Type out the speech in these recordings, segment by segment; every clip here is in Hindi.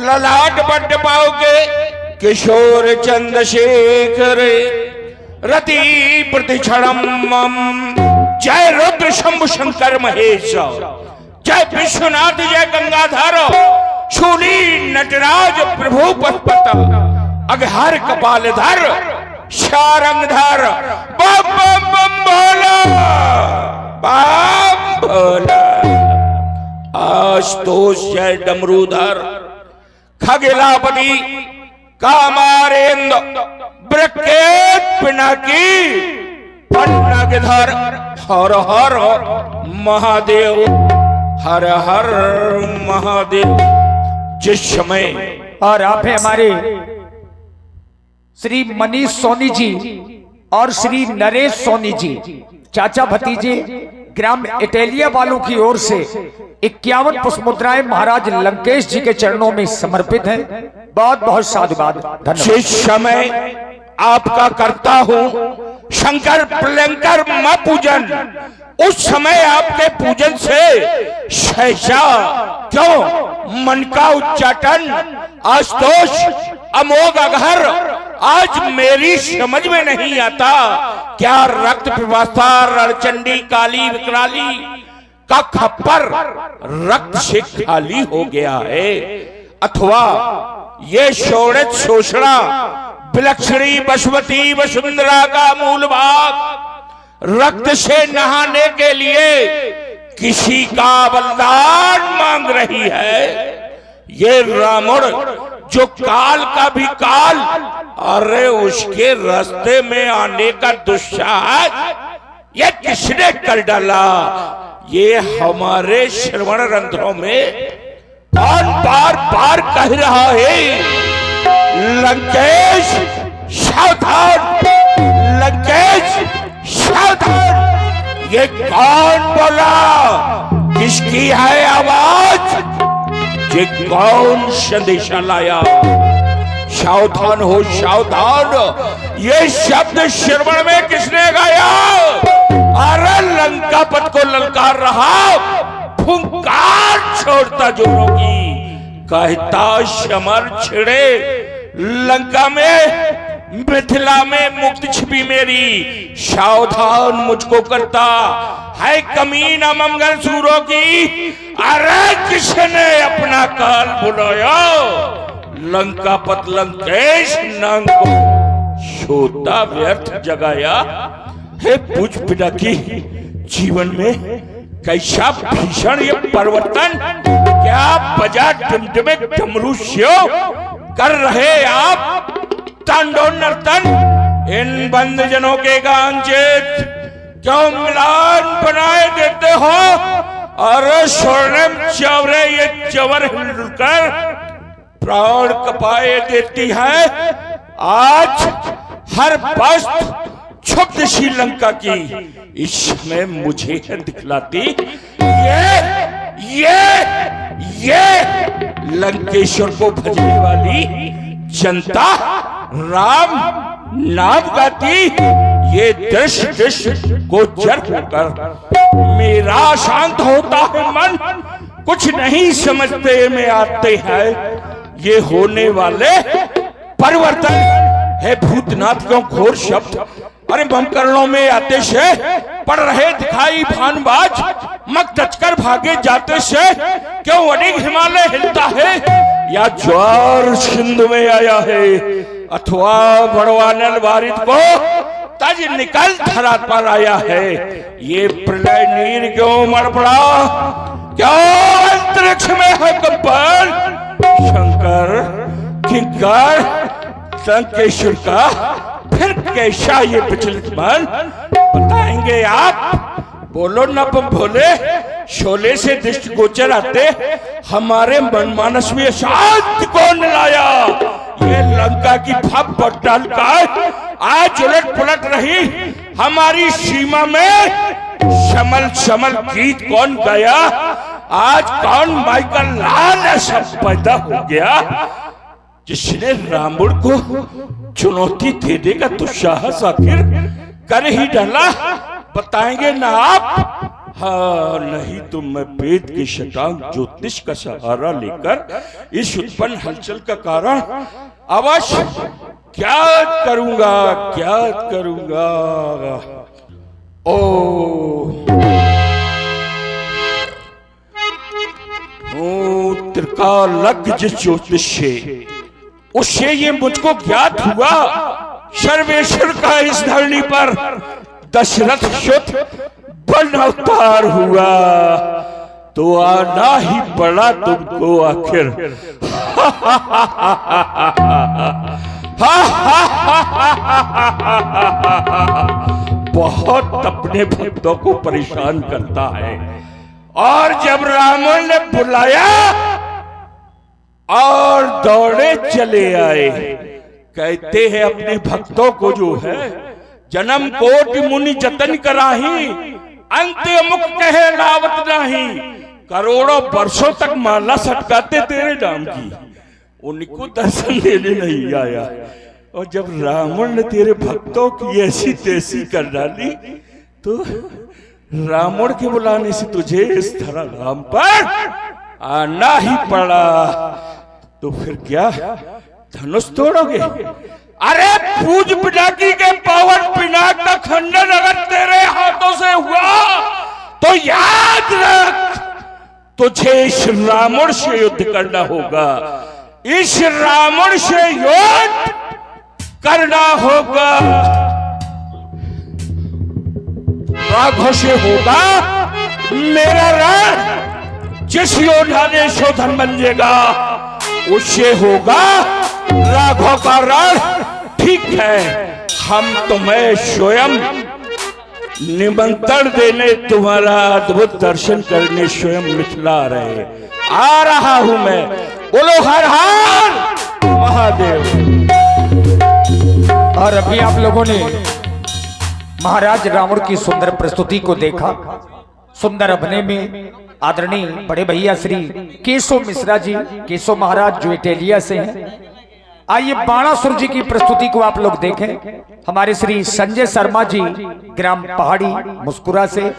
ललाट बट पाओगे किशोर चंद्रशेखर रति प्रतिक्षणम। जय रुद्र शंभु शंकर महेश, जय विश्वनाथ, जय गंगाधर, शूली नटराज प्रभु पशुपत, अघहर कपालधर, शारंगधर, बम बम बम भोला, बम भोला। आशुतोष जय डमरूधर, खगेलापति, कामारेंद्र, ब्रकेत पिनाकी, पन्नगधर, हर हर महादेव, हर हर महादेव। जिस समय और आप हैं हमारे श्री मनीष सोनी जी और श्री नरेश सोनी जी, चाचा भतीजे, ग्राम इटेलिया वालों की ओर से 51 पुष्प मुद्राएं महाराज लंकेश जी के चरणों में समर्पित हैं। बहुत बहुत साधुवाद, धन्यवाद। जिस समय आपका करता हूं शंकर प्रलंकर मां पूजन, उस समय आपके पूजन से सहसा क्यों मन का उच्चाटन, आशुतोष, अमोघ अघहर, आज मेरी समझ में नहीं आता क्या रक्त पिपासा रणचंडी काली विकराली का खप्पर रक्त से खाली हो गया है, अथवा ये शोणित शोषणा विलक्षणी बसवती वसुंधरा का मूल भाग रक्त से नहाने के लिए किसी का बलिदान मांग रही है। ये रावण जो काल का भी काल, अरे उसके रास्ते में आने का दुस्साहस ये किसने कर डाला? ये हमारे श्रवण रंध्रों में कौन बार बार कह रहा है, लंकेश सावधान, लंकेश सावधान। ये कौन बोला? किसकी है आवाज? ये कौन संदेशा लाया? सावधान हो सावधान, ये शब्द श्रवण में किसने गाया? अरे लंकापत को ललकार रहा, फुंकार छोड़ता जोरों की, कहता समर छिड़े लंका में, मिथिला में मुक्त छिपी मेरी, सावधान मुझको करता है कमीना मंगल सूरों की। अरे किसने अपना काल बुलाया? लंकापत लंकेश नाम को सोता व्यर्थ जगाया। हे पूज पिता की जीवन में कैसा भीषण ये परिवर्तन, क्या बजा डमडमे डमरू स्यो कर रहे आप तांडव नर्तन? इन बंद जनों के गांजेत क्यों मिलान बनाए देते हो? अरे स्वर्णिम चवरे ये चवर हिलकर प्राण कपाए देती है। आज हर वस्त क्षुब्ध श्रीलंका की इस समय मुझे दिखलाती ये लंकेश्वर को भजने वाली जनता राम नाम गाती। ये दृश्य गोचर होकर मेरा शांत होता है मन, कुछ नहीं समझते में आते हैं ये होने वाले परिवर्तन है। भूतनाथ क्यों घोर शब्द अरे बमकरणों में आते से पड़ रहे दिखाई भानबाज, मक दचकर भागे जाते से क्यों अनेक हिमालय हिलता है, या ज्वार सिंधु में आया है, अथवा बड़वानल वारिद को तज निकल धरा पर आया है। ये प्रलय नीर क्यों मर पड़ा, क्यों अंतरिक्ष में है कंपन? शंकर किंकर लंकेश्वर का फिर कैसा ये विचलित मन, बताएंगे आप? बोलो न भोले, शोले से दृष्टि गोचर आते हमारे मनमानस में शांति कौन लाया? ये लंका की भव पटाल का आज उलट पुलट रही हमारी सीमा में समल समल गीत कौन गाया? आज कौन माइकल लाल ऐसा पैदा हो गया जिसने रावण को चुनौती दे देगा दुस्साहस आखिर कर ही डाला? बताएंगे ना आप? हाँ, नहीं तो मैं वेद के शतांग ज्योतिष का सहारा लेकर इस उत्पन्न हलचल का कारण अवश्य ज्ञात करूंगा, ज्ञात करूंगा। त्रिकालज्ञ जिस ज्योतिष से, उससे ये मुझको ज्ञात हुआ, सर्वेश्वर का इस धरणी पर दशरथ सुत बन अवतार हुआ, तो आना ही पड़ा तुमको आखिर। बहुत अपने भक्तों को परेशान करता है। और जब रावण ने बुलाया और दौड़े चले आए, कहते हैं अपने भक्तों को जो है, जन्म कोटि मुनि जतन कराही, अंत मुख कहे रावत नाही, करोड़ों वर्षों तक माला सटकाते तेरे नाम की, उनको दर्शन देने नहीं आया। और जब रावण ने तेरे भक्तों की ऐसी तैसी कर डाली, तो रावण के बुलाने से तुझे इस धरा धाम पर आना ही पड़ा। तो फिर क्या धनुष तोड़ोगे? अरे पूज पिनाकी के पावन पिनाक का खंडन अगर तेरे हाथों से हुआ तो याद रख, तुझे इस रावण से युद्ध करना होगा, इस रावण से युद्ध करना होगा। राघव से होगा मेरा रण, जिस योद्धा ने शोधन बनेगा उससे होगा राघव का रण। ठीक है, हम तुम्हें स्वयं निमंत्रण देने, तुम्हारा अद्भुत दर्शन करने स्वयं मिथिला रहे। आ रहा हूं मैं, बोलो हर हर महादेव। और अभी आप लोगों ने महाराज रावण की सुंदर प्रस्तुति को देखा। सुंदर अभिनय में आदरणीय बड़े भैया श्री केशव मिश्रा जी, केशव महाराज जो इटालिया से हैं। आइए बाणासुर जी की प्रस्तुति को आप लोग देखें। हमारे श्री संजय शर्मा जी ग्राम पहाड़ी मुस्कुरा से।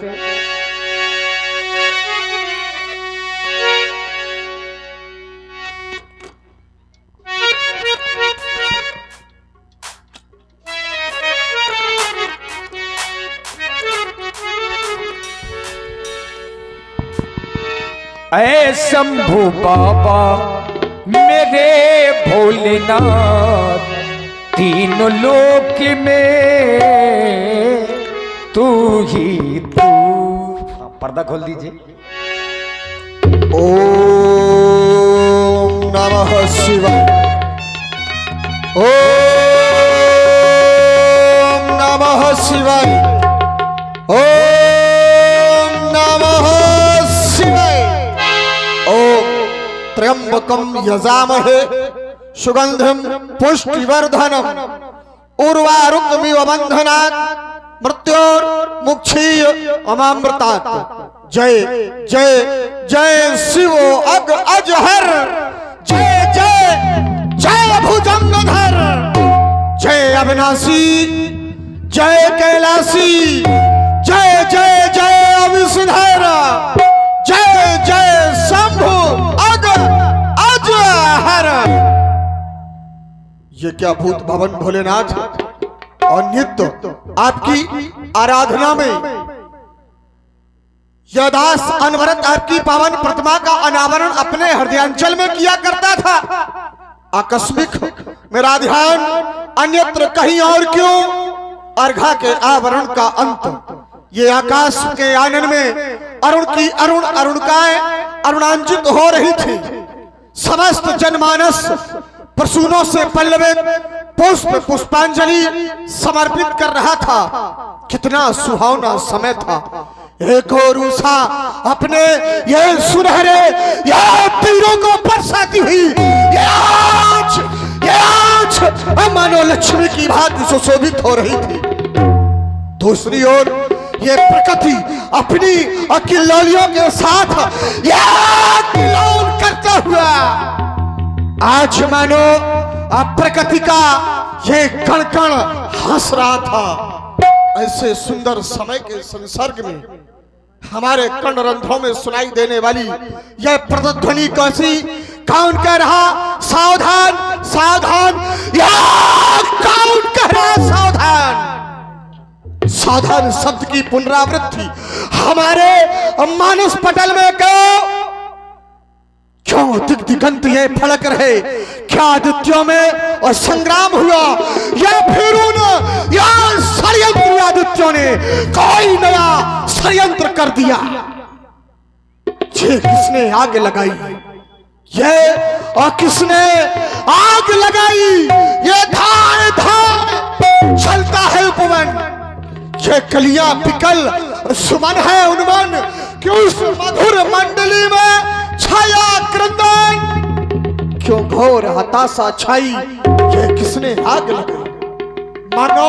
ऐ शंभु बाबा मेरे भोलेनाथ, तीनों लोक में तू ही तू। पर्दा खोल दीजिए। ओम नमः शिवाय, ओम नमः शिवाय, ओम नमः शिवाय। ओम त्र्यंबकम यजामहे सुगंधिम पुष्टिवर्धनम उर्वारुकमिव बंधनात् मृत्योर्मुक्षीय अमामृतात्। जय जय जय शिव अग अजहर, जय जय जय भुजंगधर, जय अविनाशी, जय कैलाशी, जय जय जय अविषधर, जय जय शंभु अग अजहर। ये क्या भूत भवन भोलेनाथ, और नित्य आपकी आराधना में यदास अनवरत आपकी पावन प्रतिमा का अनावरण अपने हृदयांचल में किया करता था। आकस्मिक मेरा ध्यान अन्यत्र कहीं और क्यों, अर्घा के आवरण का अंत। ये आकाश के आनन में अरुण की अरुण अरुणिकाएं अरुणांचित हो रही थी। समस्त जनमानस प्रसूनों से पल्लवित पुष्प पुष्पांजलि समर्पित कर रहा था। कितना सुहावना समय था। एक और उषा अपने ये सुनहरे या तीरों को बरसाती हुई ये आज मानो लक्ष्मी की भांति सुशोभित हो रही थी। दूसरी ओर ये प्रकृति अपनी अकिल्लोलियों के साथ किल्लोल करता हुआ आज मानो प्रकृति का ये कण कण हंस रहा था। ऐसे सुंदर समय के संसर्ग में हमारे कर्णरंध्रों में सुनाई देने वाली यह प्रतिध्वनि कैसी? कौन कह रहा सावधान सावधान? या कौन कह रहा सावधान? सावधान शब्द की पुनरावृत्ति हमारे मानस पटल में क्यों दिगंत ये फड़क रहे? क्या आदित्यों में और संग्राम हुआ या फिर उन या षड्यंत्री आदित्यों ने कोई नया षड्यंत्र कर दिया? ये किसने आग लगाई? ये और किसने आग लगाई? ये धाए धाए चलता है उपवन, ये कलियां पिकल सुमन है उन्मन कि उस मधुर मंडली में छाया क्रंदन क्यों घोर हताशा छाई? ये किसने आग लगाई? मानो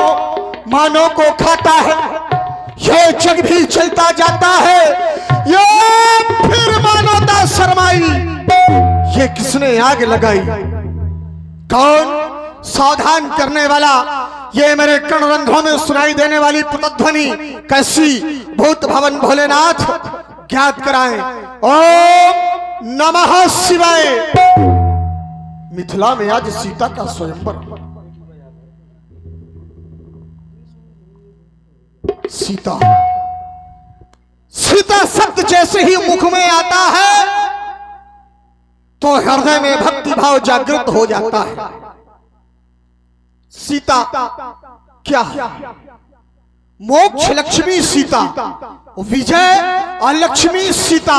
मानो को खाता है ये जग भी चलता जाता है, ये फिर मानवता शर्माई। ये किसने आग लगाई? कौन सावधान करने वाला? ये मेरे कर्णरंध्रों में सुनाई देने वाली प्रतिध्वनि कैसी? भूत भवन भोलेनाथ ज्ञात कराएं। ओम नमः शिवाय। मिथिला में आज सीता का स्वयंवर। सीता सीता शब्द जैसे ही मुख में आता है तो हृदय में भक्ति भाव जागृत हो जाता है। सीता क्या है? मोक्ष लक्ष्मी सीता, विजय और लक्ष्मी सीता।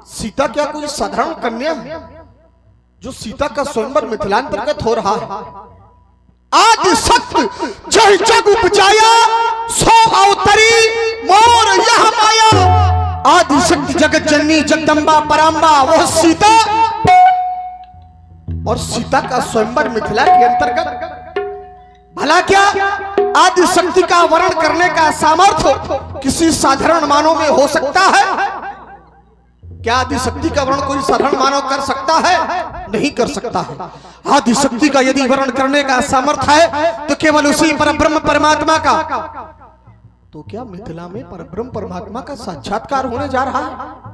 सीता क्या कोई साधारण कन्या है जो सीता का स्वयंवर मिथिलांतर्गत हो रहा है? आदि सत्य जय जग उपजाया सो अवतरी मोर यह माया। आदि शक्ति जगत जननी जगदम्बा पराम्बा वह सीता, और सीता का स्वयंवर मिथिला के अंतर्गत। भला क्या आदि शक्ति का वर्णन करने का सामर्थ्य किसी साधारण मानव में हो सकता है? क्या आदि शक्ति का वर्णन कोई साधारण मानव कर सकता है? नहीं कर सकता है। आदि शक्ति का यदि वर्णन करने का सामर्थ्य है तो केवल उसी परब्रह्म परमात्मा का। तो क्या मिथिला में परब्रह्म परमात्मा का साक्षात्कार होने जा रहा है?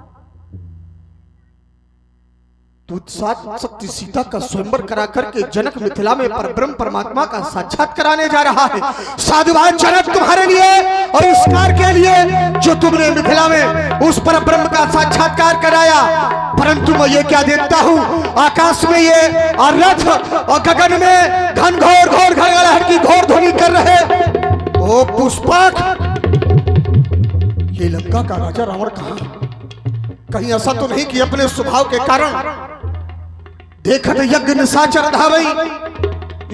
तो शक्ति सीता का स्वयंवर करा करके जनक मिथिला में परब्रह्म परमात्मा का साक्षात कराने जा रहा है। साधुवाद जनक तुम्हारे लिए और इस कार्य के लिए जो तुमने मिथिला में उस परब्रह्म का साक्षात्कार कराया। परंतु मैं ये क्या देखता हूँ, आकाश में ये और रथ और गगन में घनघोर घोर घड़घड़ाहट की घोर ध्वनि कर रहे। ओ पुष्पक, ये लंका का राजा रावण कहाँ? कहीं ऐसा तो नहीं कि अपने स्वभाव के कारण देखत यज्ञ निशाचर धावई,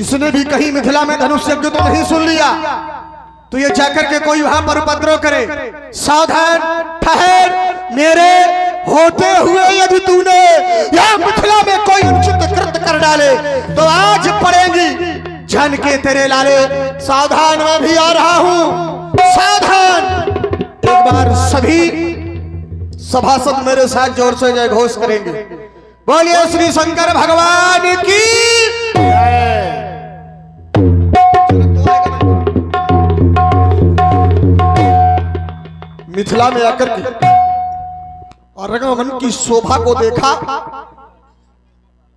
इसने भी कहीं मिथिला में धनुष यज्ञ तो नहीं सुन लिया? तो ये जाकर के कोई वहां पर उपद्रव करे। सावधान ठहर, मेरे होते हुए यदि तूने या मिथिला में कोई अनुचित कृत्य कर डाले तो आज पड़ेंगी जन के तेरे लाले। सावधान, मैं भी आ रहा हूं। सावधान। एक बार सभी सभासद मेरे साथ जोर से जय घोष करेंगे। बोलिए श्री शंकर भगवान की जय। मिथिला में आकर के और रंगमंच की शोभा को देखा।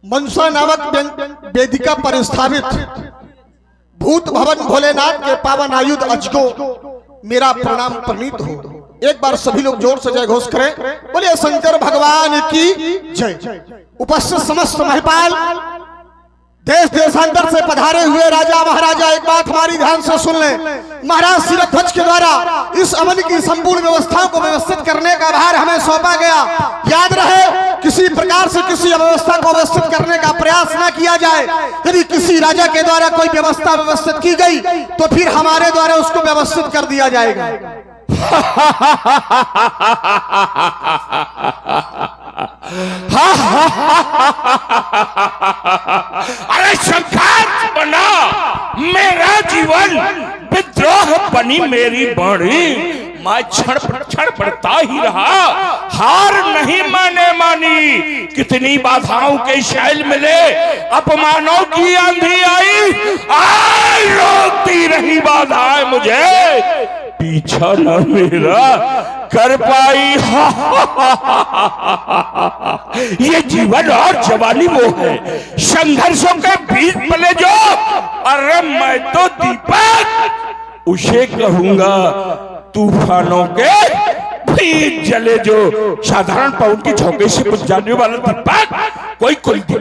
मनसा नामक वेदिका पर स्थापित भूत भवन भोलेनाथ के पावन आयुध अज को मेरा प्रणाम प्रणीत हो। एक बार सभी लोग जोर से जय घोष करें। बोलिए शंकर भगवान की जय। उपस्थित समस्त महिपाल, देश देशांतर से पधारे हुए राजा महाराजा, एक बात हमारी ध्यान से सुन लें। महाराज सिरध्वज के द्वारा इस अमन की संपूर्ण व्यवस्थाओं को व्यवस्थित करने का भार हमें सौंपा गया। याद रहे, किसी प्रकार से किसी अव्यवस्था को व्यवस्थित करने का प्रयास न किया जाए। यदि किसी राजा के द्वारा कोई व्यवस्था व्यवस्थित की गई तो फिर हमारे द्वारा उसको व्यवस्थित कर दिया जाएगा। अरे शंकर बना, मेरा जीवन विद्रोह बनी मेरी बाणी। मैं क्षण पड़ता ही रहा, हार नहीं मानी। कितनी बाधाओं के शैल मिले, अपमानों की आंधी आई रोकती रही बाधाएं मुझे। पीछा न मेरा कर पाई। ये जीवन और जवानी वो है, संघर्षों के बीच पले जो। अरे मैं तो दीपक उसे कहूंगा, तूफानों के बीच जले जो। साधारण पवन की झोंके से बुझ जाने वाला दीपक कोई